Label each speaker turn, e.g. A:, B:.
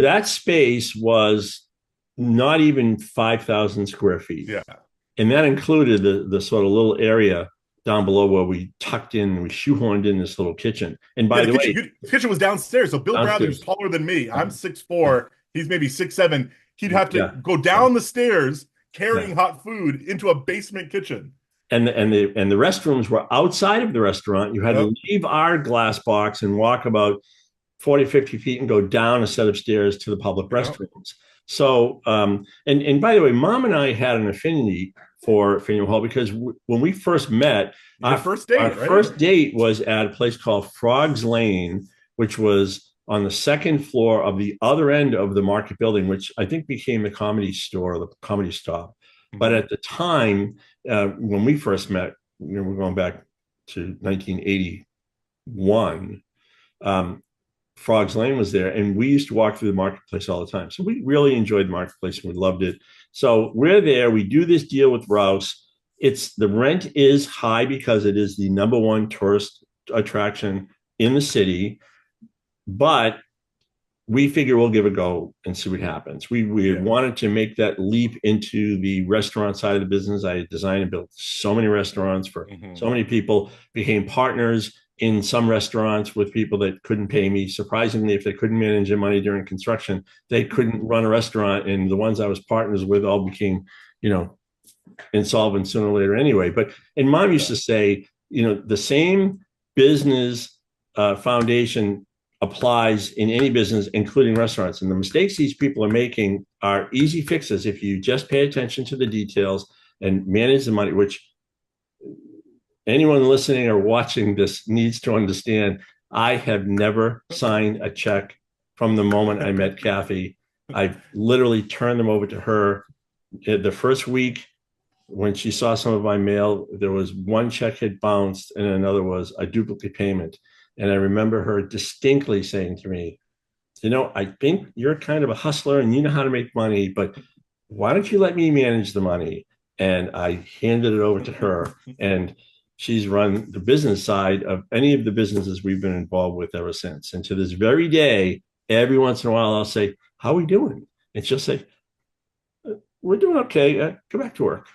A: that space was not even 5,000 square feet.
B: Yeah.
A: And that included the sort of little area down below where we tucked in, we shoehorned in this little kitchen. And
B: Yeah,
A: by the way,
B: the kitchen was downstairs. So Bill Bradley, who's
A: downstairs.
B: taller than me, I'm six
A: Yeah.
B: four. He's maybe 6'7". He'd have to
A: Yeah.
B: go
A: Yeah.
B: down the stairs
A: Yeah.
B: carrying hot food into a basement kitchen.
A: And the restrooms were outside of the restaurant. You had to
B: Yep.
A: leave our glass box and walk about 40, 50 feet and go down a set of stairs to the public
B: Yep.
A: restrooms. So, and by the way, Mom and I had an affinity for Faneuil Hall because when we first met,
B: Your
A: our,
B: first
A: our
B: date, right?
A: first date was at a place called Frogs Lane, which was on the second floor of the other end of the market building, which I think became the comedy store, the comedy stop. But
B: Mhm.
A: at the time, when we first met, we're going back to 1981. Um, Frogs Lane was there, and we used to walk through the marketplace all the time. So we really enjoyed the marketplace and we loved it. So we're there. We do this deal with Rouse. It's the rent is high because it is the number one tourist attraction in the city, but we figure we'll give it a go and see what happens. We
B: Yeah.
A: wanted to make that leap into the restaurant side of the business. I designed and built so many restaurants for
B: Hmm.
A: so many people, became partners in some restaurants with people that couldn't pay me. Surprisingly, if they couldn't manage their money during construction, they couldn't run a restaurant. And the ones I was partners with all became, you know, insolvent sooner or later anyway. But and mom used
B: Yeah.
A: to say, the same business foundation applies in any business, including restaurants. And the mistakes these people are making are easy fixes if you just pay attention to the details and manage the money, which anyone listening or watching this needs to understand. I have never signed a check from the moment I met Kathy. I've literally turned them over to her. The first week, when she saw some of my mail, there was one check had bounced and another was a duplicate payment. And I remember her distinctly saying to me, I think you're kind of a hustler and you know how to make money, but why don't you let me manage the money? And I handed it over to her. And she's run the business side of any of the businesses we've been involved with ever since. And to this very day, every once in a while, I'll say, "How are we doing?" And she'll say, "We're doing okay. Go back to work."